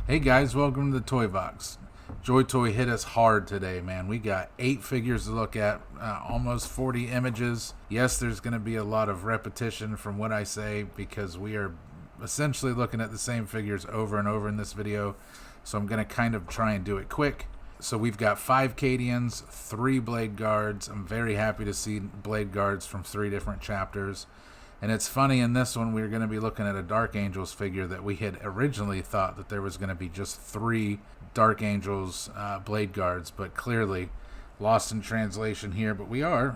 Hey guys, welcome to the Toy Box. Joy Toy hit us hard today, man. We got 8 figures to look at, almost 40 images. Yes, there's going to be a lot of repetition from what I say because we are essentially looking at the same figures over and over in this video. So I'm going to kind of try and do it quick. So we've got 5 Cadians, 3 Bladeguards. I'm very happy to see Bladeguards from 3 different chapters. And it's funny, in this one, we're going to be looking at a Dark Angels figure that we had originally thought that there was going to be just 3 Dark Angels Bladeguards, but clearly lost in translation here. But we are,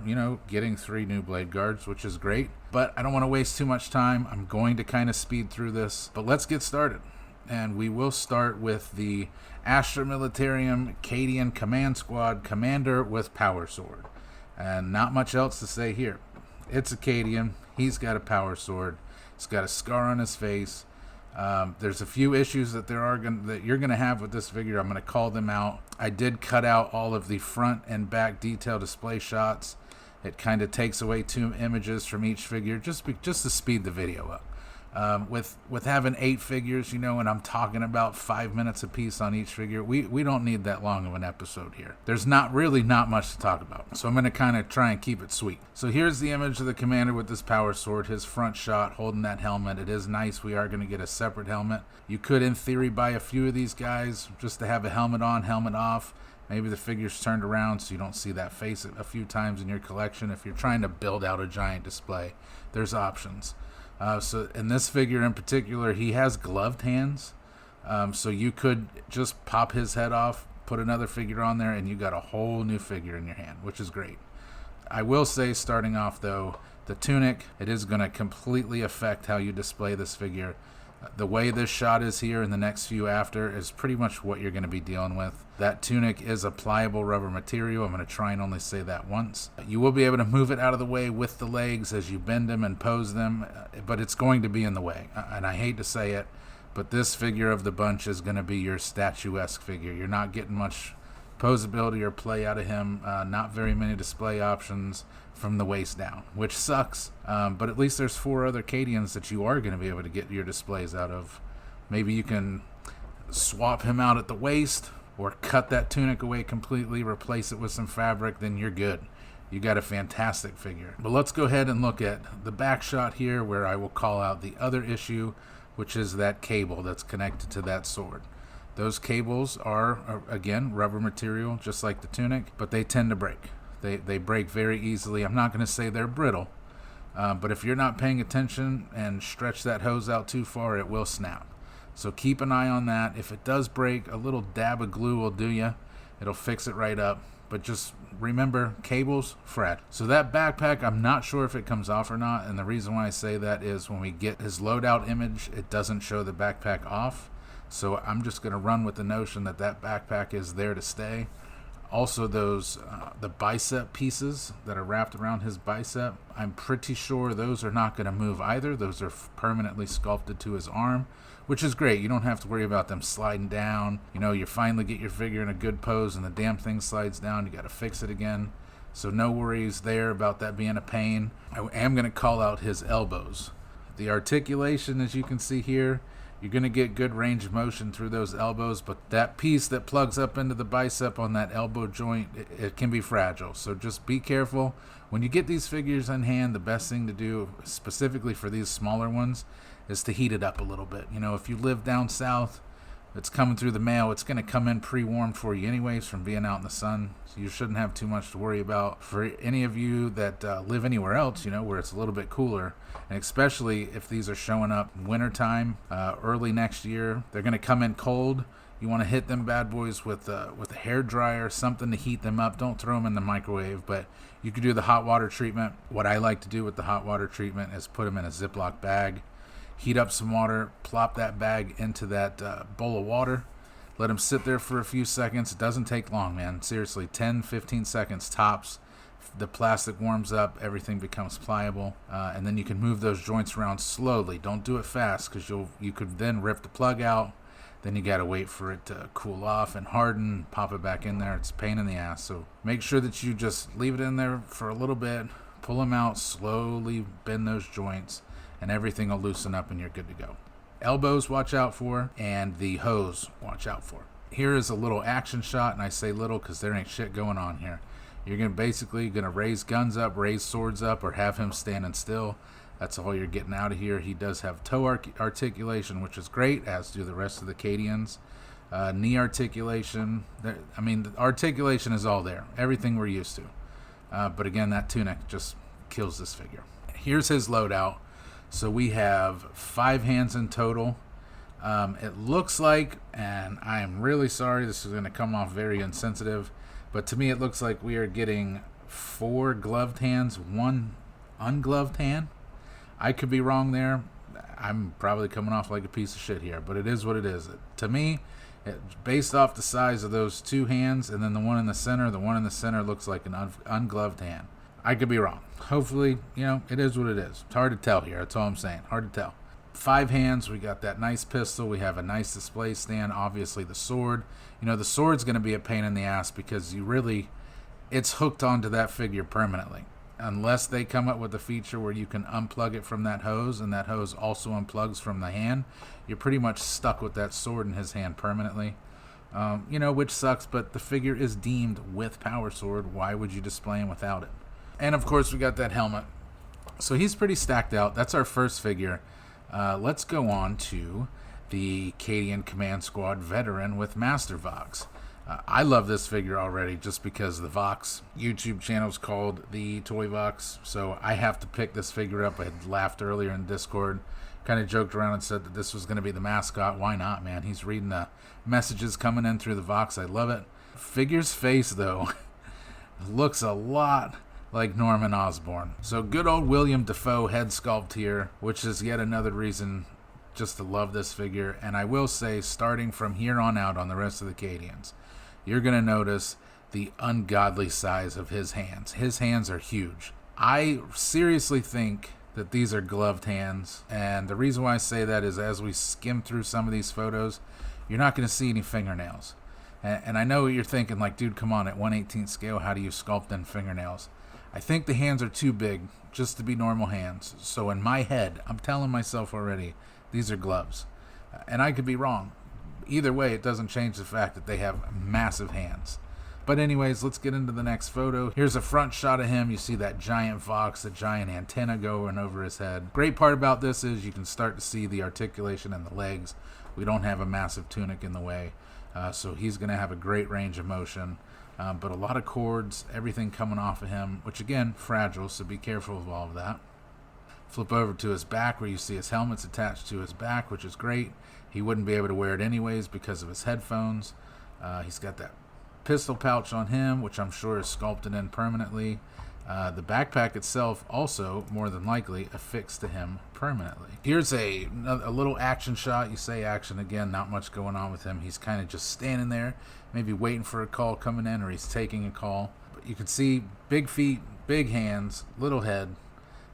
getting 3 new Bladeguards, which is great. But I don't want to waste too much time. I'm going to kind of speed through this, but let's get started. And we will start with the Astra Militarium Cadian Command Squad Commander with Power Sword. And not much else to say here. It's a Cadian. He's got a power sword. He's got a scar on his face. There's a few issues that you're gonna have with this figure. I'm gonna call them out. I did cut out all of the front and back detail display shots. It kind of takes away 2 images from each figure, just to speed the video up. With having 8 figures, and I'm talking about 5 minutes a piece on each figure, we don't need that long of an episode here. There's not much to talk about, so I'm going to kind of try and keep it sweet. So here's the image of the commander with this power sword, his front shot holding that helmet. It is nice. We are going to get a separate helmet. You could, in theory, buy a few of these guys just to have a helmet on, helmet off. Maybe the figure's turned around so you don't see that face a few times in your collection. If you're trying to build out a giant display, there's options. So in this figure in particular, he has gloved hands. So you could just pop his head off, put another figure on there, and you got a whole new figure in your hand, which is great. I will say, starting off though, the tunic, it is going to completely affect how you display this figure. The way this shot is here and the next few after is pretty much what you're going to be dealing with. That tunic is a pliable rubber material. I'm going to try and only say that once. You will be able to move it out of the way with the legs as you bend them and pose them, but it's going to be in the way. And I hate to say it, but this figure of the bunch is going to be your statuesque figure. You're not getting much posability or play out of him. Not very many display options from the waist down, which sucks. But at least there's 4 other Cadians that you are going to be able to get your displays out of. Maybe you can swap him out at the waist or cut that tunic away completely, replace it with some fabric, then you're good. You got a fantastic figure. But let's go ahead and look at the back shot here, where I will call out the other issue, which is that cable that's connected to that sword. Those cables are, again, rubber material, just like the tunic, but they tend to break. They break very easily. I'm not going to say they're brittle, but if you're not paying attention and stretch that hose out too far, it will snap. So keep an eye on that. If it does break, a little dab of glue will do you. It'll fix it right up. But just remember, cables, fragile. So that backpack, I'm not sure if it comes off or not, and the reason why I say that is when we get his loadout image, it doesn't show the backpack off. So I'm just going to run with the notion that that backpack is there to stay. Also, those the bicep pieces that are wrapped around his bicep, I'm pretty sure those are not going to move either. Those are permanently sculpted to his arm, which is great. You don't have to worry about them sliding down. You finally get your figure in a good pose and the damn thing slides down. You got to fix it again. So no worries there about that being a pain. I am going to call out his elbows. The articulation, as you can see here, you're going to get good range of motion through those elbows, but that piece that plugs up into the bicep on that elbow joint, it can be fragile. So just be careful. When you get these figures in hand, the best thing to do, specifically for these smaller ones, is to heat it up a little bit. If you live down south, it's coming through the mail. It's going to come in pre-warmed for you anyways from being out in the sun. So you shouldn't have too much to worry about. For any of you that live anywhere else, where it's a little bit cooler, and especially if these are showing up wintertime, early next year, they're going to come in cold. You want to hit them bad boys with a hair dryer, something to heat them up. Don't throw them in the microwave, but you could do the hot water treatment. What I like to do with the hot water treatment is put them in a Ziploc bag. Heat up some water, plop that bag into that bowl of water, let them sit there for a few seconds. It doesn't take long, man. Seriously, 10, 15 seconds tops. The plastic warms up, everything becomes pliable, and then you can move those joints around slowly. Don't do it fast, because you could then rip the plug out. Then you got to wait for it to cool off and harden, pop it back in there. It's a pain in the ass. So make sure that you just leave it in there for a little bit, pull them out, slowly bend those joints, and everything will loosen up and you're good to go. elbows, watch out for, and the hose, watch out for. Here is a little action shot, and I say little because there ain't shit going on here. You're gonna raise guns up, raise swords up, or have him standing still. That's all you're getting out of here. He does have toe articulation, which is great, as do the rest of the Cadians. Knee articulation. The articulation is all there. Everything we're used to. But again, that tunic just kills this figure. Here's his loadout. So we have 5 hands in total. It looks like, and I am really sorry, this is going to come off very insensitive, but to me it looks like we are getting 4 gloved hands, 1 ungloved hand. I could be wrong there. I'm probably coming off like a piece of shit here, but it is what it is. To me, based off the size of those 2 hands and then the one in the center looks like an ungloved hand. I could be wrong. Hopefully, it is what it is. It's hard to tell here. That's all I'm saying. Hard to tell. 5 hands. We got that nice pistol. We have a nice display stand. Obviously, the sword. The sword's going to be a pain in the ass because it's hooked onto that figure permanently. Unless they come up with a feature where you can unplug it from that hose and that hose also unplugs from the hand, you're pretty much stuck with that sword in his hand permanently. Which sucks, but the figure is deemed with power sword. Why would you display him without it? And of course, we got that helmet. So he's pretty stacked out. That's our first figure. Let's go on to the Cadian Command Squad veteran with Master Vox. I love this figure already just because the Vox YouTube channel is called the Toy Vox, so I have to pick this figure up. I had laughed earlier in Discord, kind of joked around and said that this was going to be the mascot. Why not, man? He's reading the messages coming in through the Vox. I love it. Figure's face, though, looks a lot like Norman Osborn. So good old William Dafoe head sculpt here, which is yet another reason just to love this figure. And I will say, starting from here on out on the rest of the Cadians, you're going to notice the ungodly size of his hands. His hands are huge. I seriously think that these are gloved hands. And the reason why I say that is as we skim through some of these photos, you're not going to see any fingernails. And I know what you're thinking, like, dude, come on, at 1/18 scale, how do you sculpt in fingernails? I think the hands are too big just to be normal hands. So in my head, I'm telling myself already, these are gloves. And I could be wrong. Either way, it doesn't change the fact that they have massive hands. But anyways, let's get into the next photo. Here's a front shot of him. You see that giant Vox, the giant antenna going over his head. Great part about this is you can start to see the articulation in the legs. We don't have a massive tunic in the way. So he's going to have a great range of motion. But a lot of cords, everything coming off of him, which again, fragile, so be careful of all of that. Flip over to his back where you see his helmet's attached to his back, which is great. He wouldn't be able to wear it anyways because of his headphones. He's got that pistol pouch on him, which I'm sure is sculpted in permanently. The backpack itself also, more than likely, affixed to him permanently. Here's a little action shot. You say action again, not much going on with him. He's kind of just standing there, maybe waiting for a call coming in, or he's taking a call. But you can see big feet, big hands, little head.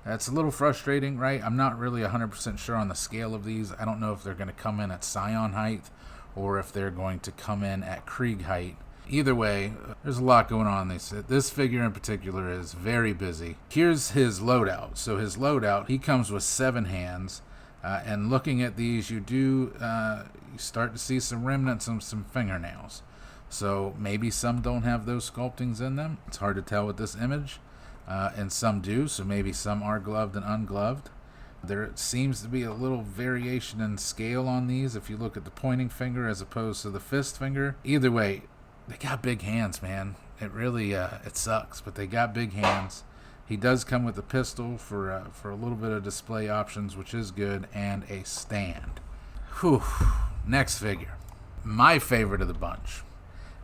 That's a little frustrating, right? I'm not really 100% sure on the scale of these. I don't know if they're going to come in at Scion height or if they're going to come in at Krieg height. Either way, there's a lot going on. This figure in particular is very busy. Here's his loadout. So his loadout, he comes with 7 hands. And looking at these, you start to see some remnants of some fingernails. So maybe some don't have those sculptings in them. It's hard to tell with this image. And some do, so maybe some are gloved and ungloved. There seems to be a little variation in scale on these if you look at the pointing finger as opposed to the fist finger. Either way, they got big hands, man. It really, it sucks, but they got big hands. He does come with a pistol for a little bit of display options, which is good, and a stand. Whew. Next figure. My favorite of the bunch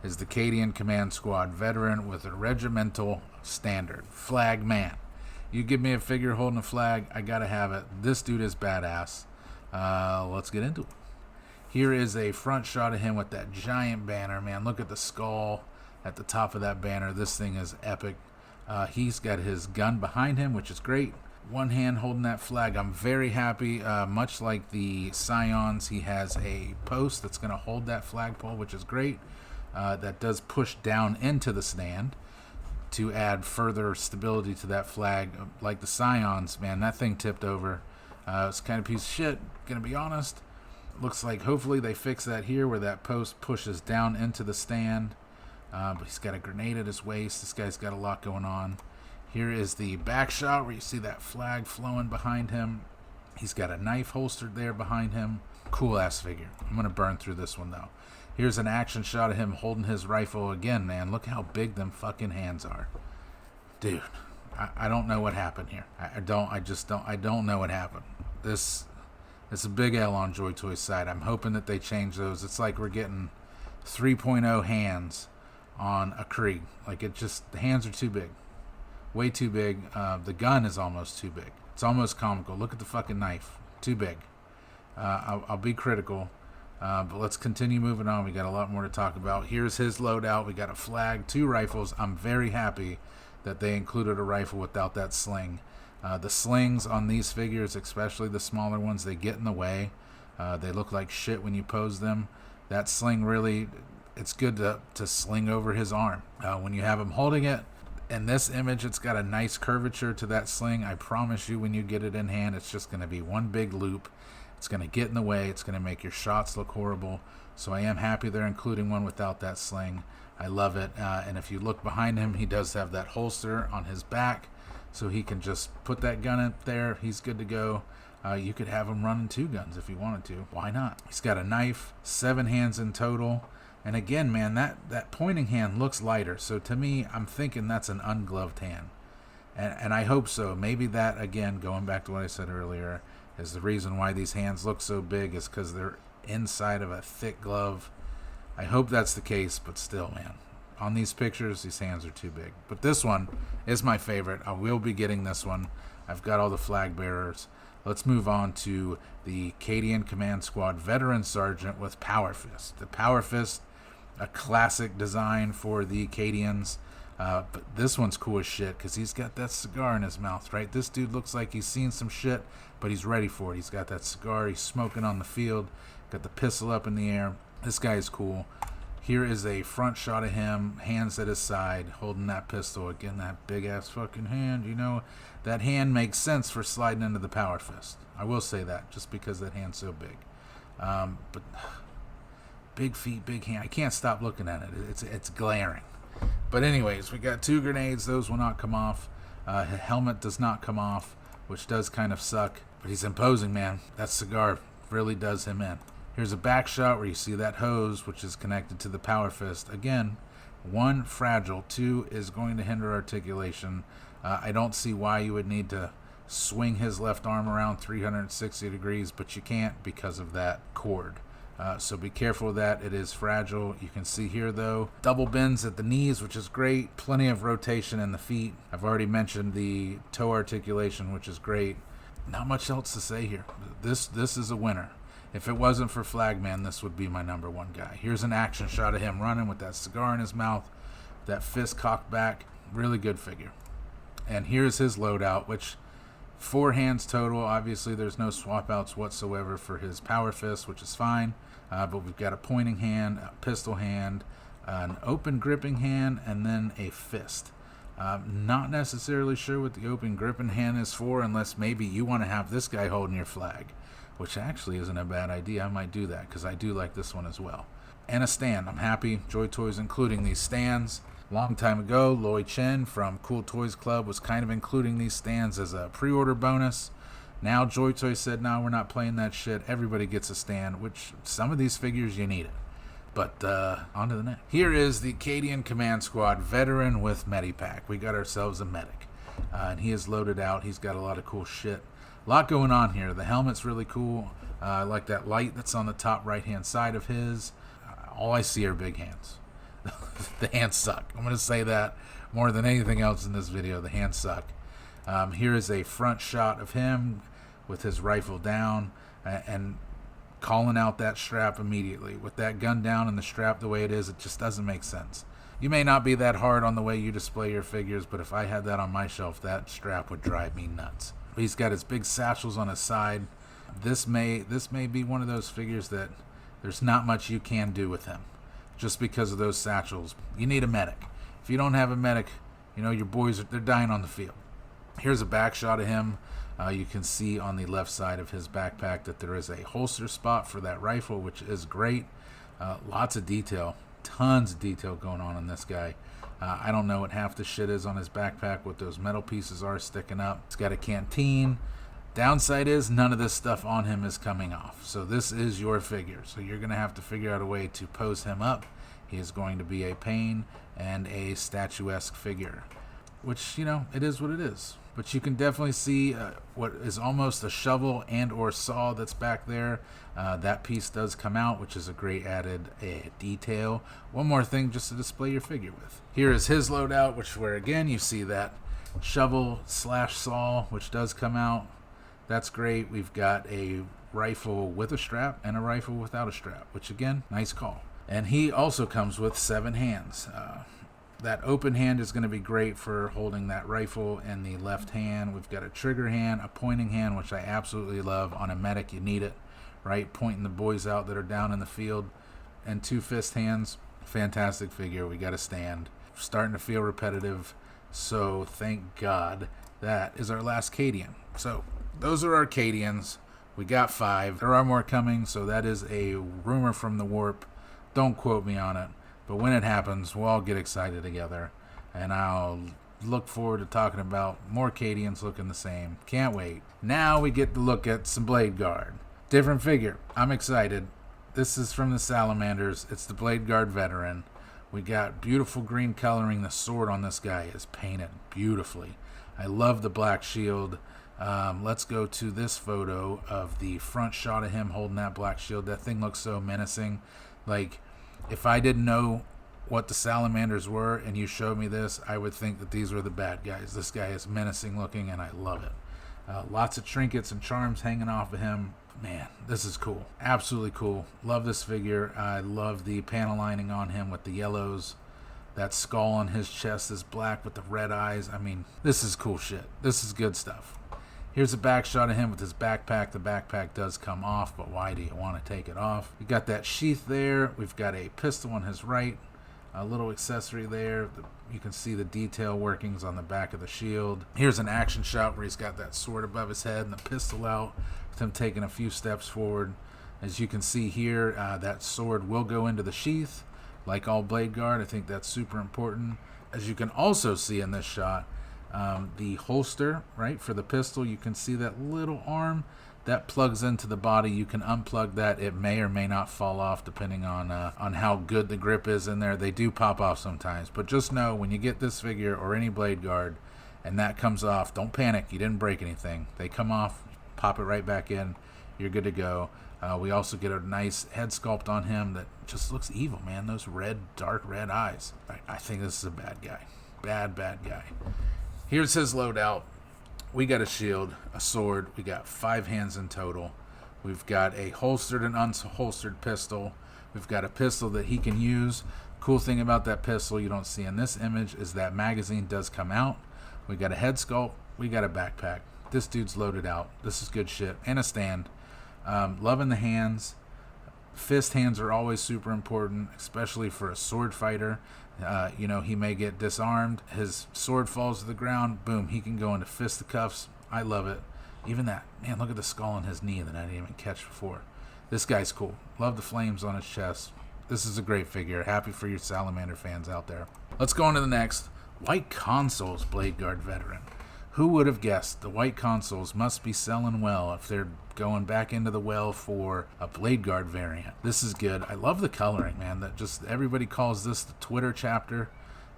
is the Cadian Command Squad veteran with a regimental standard. Flag man. You give me a figure holding a flag, I gotta have it. This dude is badass. Let's get into it. Here is a front shot of him with that giant banner, man. Look at the skull at the top of that banner. This thing is epic. He's got his gun behind him, which is great. One hand holding that flag. I'm very happy. Much like the Scions, he has a post that's going to hold that flagpole, which is great. That does push down into the stand to add further stability to that flag. Like the Scions, man, that thing tipped over. It's kind of a piece of shit, going to be honest. Looks like hopefully they fix that here where that post pushes down into the stand. But he's got a grenade at his waist. This guy's got a lot going on. Here is the back shot where you see that flag flowing behind him. He's got a knife holstered there behind him. Cool ass figure. I'm going to burn through this one though. Here's an action shot of him holding his rifle again, man. Look how big them fucking hands are. Dude, I don't know what happened here. I don't know what happened. It's a big L on Joy Toy's side. I'm hoping that they change those. It's like we're getting 3.0 hands on a Krieg. Like the hands are too big. Way too big. The gun is almost too big. It's almost comical. Look at the fucking knife. Too big. I'll be critical. But let's continue moving on. We got a lot more to talk about. Here's his loadout. We got a flag, 2 rifles. I'm very happy that they included a rifle without that sling. The slings on these figures, especially the smaller ones, they get in the way. They look like shit when you pose them. That sling really, it's good to sling over his arm. When you have him holding it, in this image, it's got a nice curvature to that sling. I promise you, when you get it in hand, it's just going to be one big loop. It's going to get in the way. It's going to make your shots look horrible. So I am happy they're including one without that sling. I love it. And if you look behind him, he does have that holster on his back, so he can just put that gun up there. He's good to go. You could have him running 2 guns if you wanted to. Why not? He's got a knife, 7 hands in total. And again, man, that pointing hand looks lighter. So to me, I'm thinking that's an ungloved hand. And I hope so. Maybe that, again, going back to what I said earlier, is the reason why these hands look so big is because they're inside of a thick glove. I hope that's the case, but still, man. On these pictures, these hands are too big. But this one is my favorite. I will be getting this one. I've got all the flag bearers. Let's move on to the Cadian Command Squad Veteran Sergeant with Power Fist. The Power Fist, a classic design for the Cadians. But this one's cool as shit because he's got that cigar in his mouth, right? This dude looks like he's seen some shit, but he's ready for it. He's got that cigar. He's smoking on the field. Got the pistol up in the air. This guy is cool. Here is a front shot of him, hands at his side, holding that pistol. Again, that big-ass fucking hand. You know, that hand makes sense for sliding into the Power Fist. I will say that, just because that hand's so big. But big feet, big hand. I can't stop looking at it. It's glaring. But anyways, we got 2 grenades. Those will not come off. His helmet does not come off, which does kind of suck. But he's imposing, man. That cigar really does him in. Here's a back shot where you see that hose, which is connected to the Power Fist. Again, 1, fragile. 2, is going to hinder articulation. I don't see why you would need to swing his left arm around 360 degrees, but you can't because of that cord. So be careful of that. It is fragile. You can see here, though, double bends at the knees, which is great. Plenty of rotation in the feet. I've already mentioned the toe articulation, which is great. Not much else to say here. This is a winner. If it wasn't for Flagman, this would be my number 1 guy. Here's an action shot of him running with that cigar in his mouth, that fist cocked back. Really good figure. And here's his loadout, which 4 hands total. Obviously, there's no swap outs whatsoever for his Power Fist, which is fine. But we've got a pointing hand, a pistol hand, an open gripping hand, and then a fist. Not necessarily sure what the open gripping hand is for, unless maybe you want to have this guy holding your flag, which actually isn't a bad idea. I might do that because I do like this one as well. And a stand. I'm happy Joy Toys including these stands. Long time ago, Loy Chen from Cool Toys Club was kind of including these stands as a pre-order bonus. Now Joy Toys said, no, we're not playing that shit. Everybody gets a stand, which some of these figures you need it. But on to the next. Here is the Cadian Command Squad Veteran with Medipack. We got ourselves a medic. And he is loaded out. He's got a lot of cool shit. A lot going on here. The helmet's really cool. I like that light that's on the top right-hand side of his. All I see are big hands. The hands suck. I'm going to say that more than anything else in this video. The hands suck. Here is a front shot of him with his rifle down and calling out that strap immediately. With that gun down and the strap the way it is, it just doesn't make sense. You may not be that hard on the way you display your figures, but if I had that on my shelf, that strap would drive me nuts. He's got his big satchels on his side. This may be one of those figures that there's not much you can do with him just because of those satchels. You need a medic. If you don't have a medic, you know, your boys, they're dying on the field. Here's a back shot of him. You can see on the left side of his backpack that there is a holster spot for that rifle, which is great. Lots of detail, tons of detail going on in this guy. I don't know what half the shit is on his backpack, what those metal pieces are sticking up. He's got a canteen. Downside is none of this stuff on him is coming off. So this is your figure. So you're going to have to figure out a way to pose him up. He is going to be a pain and a statuesque figure, which, you know, it is what it is. But you can definitely see what is almost a shovel and or saw that's back there. That piece does come out, which is a great added detail. One more thing just to display your figure with. Here is his loadout, which where again you see that shovel / saw, which does come out. That's great. We've got a rifle with a strap and a rifle without a strap, which again, nice call. And he also comes with 7 hands. That open hand is going to be great for holding that rifle in the left hand. We've got a trigger hand, a pointing hand, which I absolutely love. On a medic, you need it, right? Pointing the boys out that are down in the field. And 2 fist hands. Fantastic figure. We got a stand. Starting to feel repetitive. So thank God that is our last Cadian. So those are our Cadians. We got 5. There are more coming, so that is a rumor from the warp. Don't quote me on it. But when it happens, we'll all get excited together. And I'll look forward to talking about more Cadians looking the same. Can't wait. Now we get to look at some Bladeguard. Different figure. I'm excited. This is from the Salamanders. It's the Bladeguard veteran. We got beautiful green coloring. The sword on this guy is painted beautifully. I love the black shield. Let's go to this photo of the front shot of him holding that black shield. That thing looks so menacing. Like, if I didn't know what the Salamanders were and you showed me this, I would think that these were the bad guys. This guy is menacing looking and I love it. Lots of trinkets and charms hanging off of him. Man, this is cool. Absolutely cool. Love this figure. I love the panel lining on him with the yellows. That skull on his chest is black with the red eyes. I mean, this is cool shit. This is good stuff. Here's a back shot of him with his backpack. The backpack does come off, but why do you want to take it off? We got that sheath there. We've got a pistol on his right. A little accessory there. You can see the detail workings on the back of the shield. Here's an action shot where he's got that sword above his head and the pistol out, with him taking a few steps forward. As you can see here, that sword will go into the sheath, like all Bladeguard. I think that's super important. As you can also see in this shot, the holster, right, for the pistol, you can see that little arm that plugs into the body. You can unplug that. It may or may not fall off depending on how good the grip is in there. They do pop off sometimes, but just know when you get this figure or any Bladeguard and that comes off, don't panic. You didn't break anything. They come off, pop it right back in. You're good to go. We also get a nice head sculpt on him that just looks evil, man. Those red, dark red eyes. I think this is a bad guy. Bad guy. Here's his loadout. We got a shield, a sword. We got 5 hands in total. We've got a holstered and unholstered pistol. We've got a pistol that he can use. Cool thing about that pistol you don't see in this image is that magazine does come out. We got a head sculpt. We got a backpack. This dude's loaded out. This is good shit. And a stand. Loving the hands. Fist hands are always super important, especially for a sword fighter. He may get disarmed. His sword falls to the ground. Boom, he can go into fisticuffs. I love it. Even that. Man, look at the skull on his knee that I didn't even catch before. This guy's cool. Love the flames on his chest. This is a great figure. Happy for your Salamander fans out there. Let's go on to the next. White Consoles Bladeguard veteran. Who would have guessed the White Consoles must be selling well if they're going back into the well for a Bladeguard variant. This is good. I love the coloring, man. That just everybody calls this the Twitter chapter,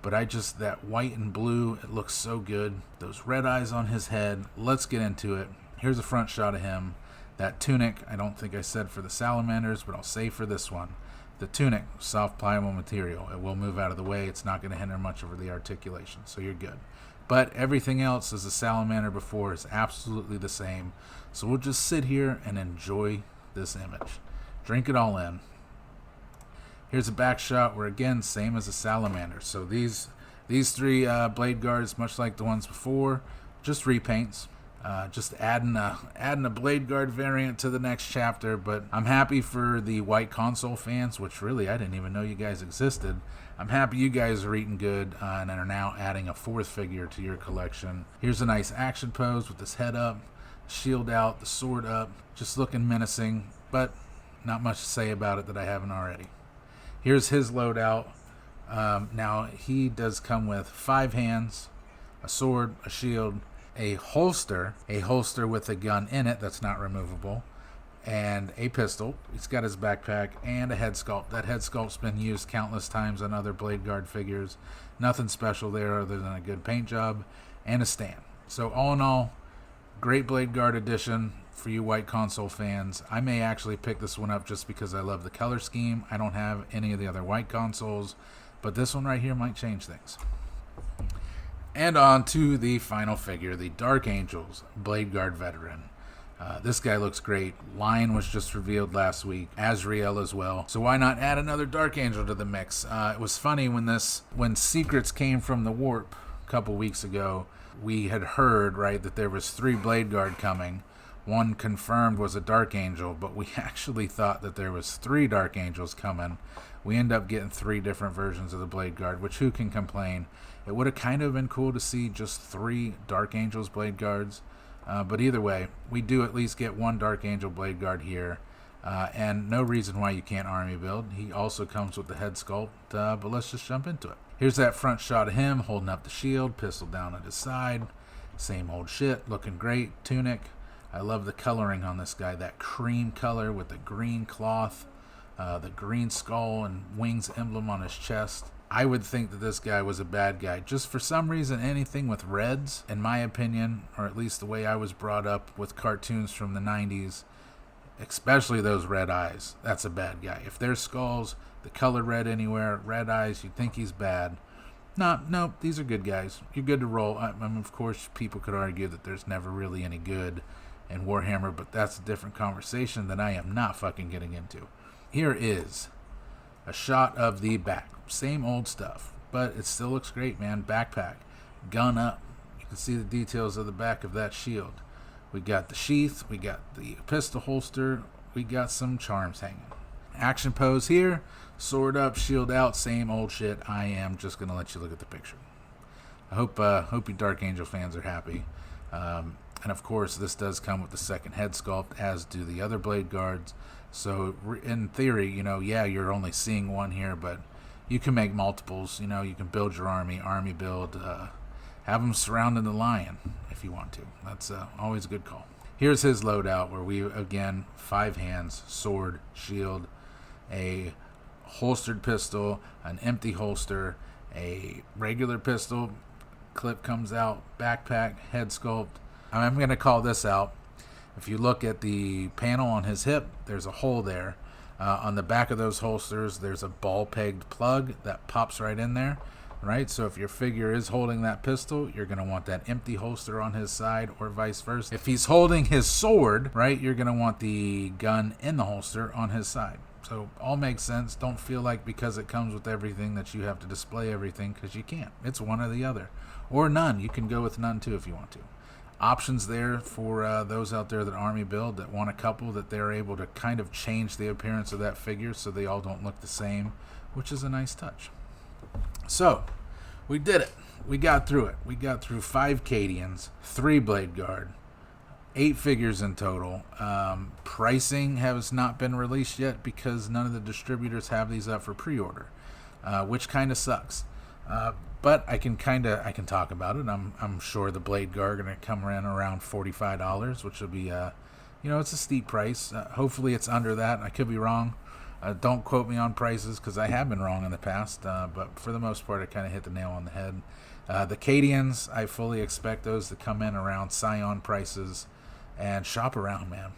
but that white and blue, it looks so good. Those red eyes on his head. Let's get into it. Here's a front shot of him. That tunic, I don't think I said for the Salamanders, but I'll say for this one. The tunic, soft pliable material. It will move out of the way. It's not going to hinder much over the articulation, so you're good. But everything else as a Salamander before is absolutely the same. So we'll just sit here and enjoy this image. Drink it all in. Here's a back shot where, again, same as a Salamander. So these 3 Bladeguards, much like the ones before, just repaints. Just adding a Bladeguard variant to the next chapter. But I'm happy for the White Console fans, which really I didn't even know you guys existed. I'm happy you guys are eating good and are now adding a 4th figure to your collection. Here's a nice action pose with his head up. shield out, the sword up, just looking menacing, but not much to say about it that I haven't already. Here's his loadout. Now, he does come with 5 hands, a sword, a shield, a holster with a gun in it that's not removable, and a pistol. He's got his backpack and a head sculpt. That head sculpt's been used countless times on other Bladeguard figures. Nothing special there other than a good paint job and a stand. So all in all, great Bladeguard edition for you white console fans. I may actually pick this one up just because I love the color scheme. I don't have any of the other white consoles, but this one right here might change things. And on to the final figure, the Dark Angels Bladeguard veteran. This guy looks great. Lion was just revealed last week. Azrael as well. So why not add another Dark Angel to the mix? It was funny when secrets came from the warp a couple weeks ago. We had heard, right, that there was 3 Bladeguard coming. One confirmed was a Dark Angel, but we actually thought that there was 3 Dark Angels coming. We end up getting 3 different versions of the Bladeguard, which who can complain? It would have kind of been cool to see just 3 Dark Angels Bladeguards. But either way, we do at least get 1 Dark Angel Bladeguard here. And no reason why you can't army build. He also comes with the head sculpt, but let's just jump into it. Here's that front shot of him holding up the shield, pistol down at his side. Same old shit, looking great. Tunic. I love the coloring on this guy. That cream color with the green cloth, the green skull and wings emblem on his chest. I would think that this guy was a bad guy. Just for some reason, anything with reds, in my opinion, or at least the way I was brought up with cartoons from the 90s, especially those red eyes, that's a bad guy. If there's skulls, the color red anywhere, red eyes, you'd think he's bad. No, these are good guys. You're good to roll. I mean, of course, people could argue that there's never really any good in Warhammer, but that's a different conversation that I am not fucking getting into. Here is a shot of the back. Same old stuff, but it still looks great, man. Backpack, gun up. You can see the details of the back of that shield. We got the sheath, we got the pistol holster, we got some charms hanging. Action pose here, sword up, shield out, same old shit. I am just going to let you look at the picture. I hope you Dark Angel fans are happy. And of course, this does come with the second head sculpt, as do the other Bladeguards. So in theory, you're only seeing one here, but you can make multiples. You can build your army build, have them surrounding the lion if you want to. That's always a good call. Here's his loadout, where we, again, 5 hands, sword, shield, a holstered pistol, an empty holster, a regular pistol, clip comes out, backpack, head sculpt. I'm going to call this out. If you look at the panel on his hip, there's a hole there. On the back of those holsters, there's a ball-pegged plug that pops right in there, right? So if your figure is holding that pistol, you're going to want that empty holster on his side, or vice versa. If he's holding his sword, right, you're going to want the gun in the holster on his side. So all makes sense. Don't feel like because it comes with everything that you have to display everything, because you can't. It's one or the other. Or none. You can go with none too if you want to. Options there for those out there that army build, that want a couple, that they're able to kind of change the appearance of that figure so they all don't look the same, which is a nice touch. So, we did it. We got through it. We got through 5 Cadians, 3 Bladeguard, 8 figures in total. Pricing has not been released yet because none of the distributors have these up for pre-order, which kind of sucks. But I can talk about it. I'm sure the Bladeguard are going to come around $45, which will be, it's a steep price. Hopefully it's under that. I could be wrong. Don't quote me on prices, because I have been wrong in the past. But for the most part, I kind of hit the nail on the head. The Cadians, I fully expect those to come in around Scion prices. And shop around, man.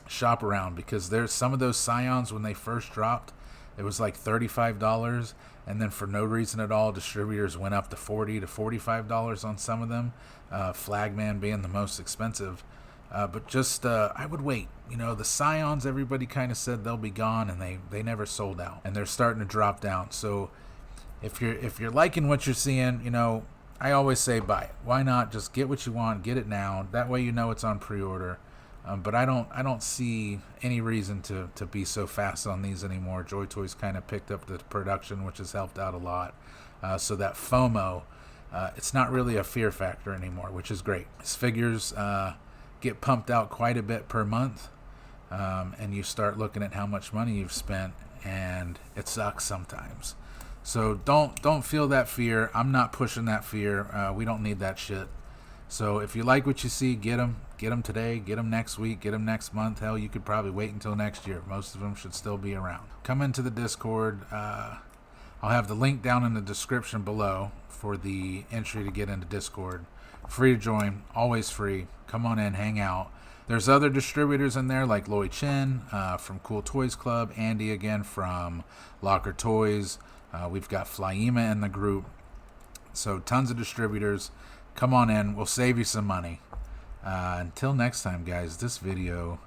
Shop around, because there's some of those Scions, when they first dropped, it was like $35, and then for no reason at all, distributors went up to $40 to $45 on some of them, Flagman being the most expensive. But just, I would wait. The Scions, everybody kind of said they'll be gone, and they never sold out, and they're starting to drop down. So if you're liking what you're seeing, I always say buy it. Why not just get what you want, get it now? That way it's on pre-order. But I don't see any reason to be so fast on these anymore. Joy Toys kind of picked up the production, which has helped out a lot. So that FOMO, it's not really a fear factor anymore, which is great. His figures get pumped out quite a bit per month, and you start looking at how much money you've spent, and it sucks sometimes. So don't feel that fear. I'm not pushing that fear. We don't need that shit. So if you like what you see, get them. Get them today, get them next week, get them next month. Hell, you could probably wait until next year. Most of them should still be around. Come into the Discord. I'll have the link down in the description below for the entry to get into Discord. Free to join, always free. Come on in, hang out. There's other distributors in there like Lloyd Chen from Cool Toys Club, Andy again from Locker Toys. We've got Flyema in the group. So tons of distributors. Come on in, we'll save you some money. Until next time, guys, this video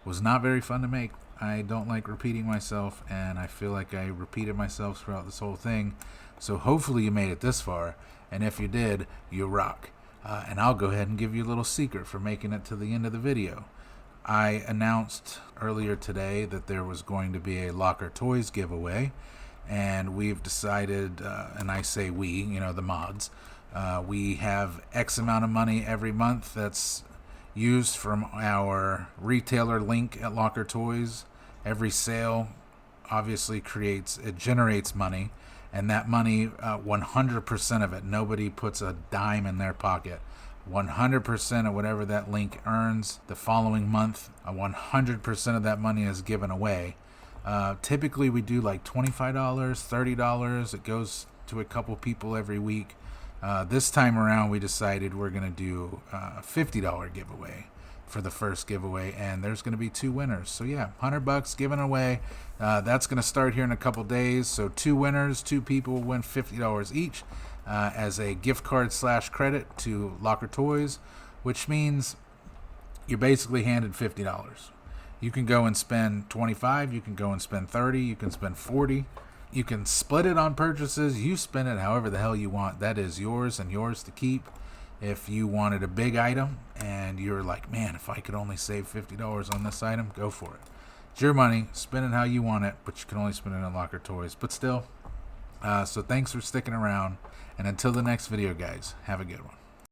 was not very fun to make. I don't like repeating myself, and I feel like I repeated myself throughout this whole thing. So hopefully you made it this far, and if you did, you rock. And I'll go ahead and give you a little secret for making it to the end of the video. I announced earlier today that there was going to be a Locker Toys giveaway, and we've decided, and I say we, you know, the mods, we have X amount of money every month that's used from our retailer link at Locker Toys. Every sale obviously generates money, and that money, 100% of it, nobody puts a dime in their pocket. 100% of whatever that link earns the following month, 100% of that money is given away. Typically we do like $25, $30. It goes to a couple people every week. This time around we decided we're going to do a $50 giveaway for the first giveaway, and there's going to be 2 winners. So yeah, $100 given away. That's going to start here in a couple days. So 2 winners, 2 people will win $50 each as a gift card / credit to Locker Toys, which means you're basically handed $50. You can go and spend $25, you can go and spend $30, you can spend $40. You can split it on purchases. You spend it however the hell you want. That is yours and yours to keep. If you wanted a big item and you're like, man, if I could only save $50 on this item, go for it. It's your money. Spend it how you want it, but you can only spend it on Locker Toys. But still, so thanks for sticking around. And until the next video, guys, have a good one.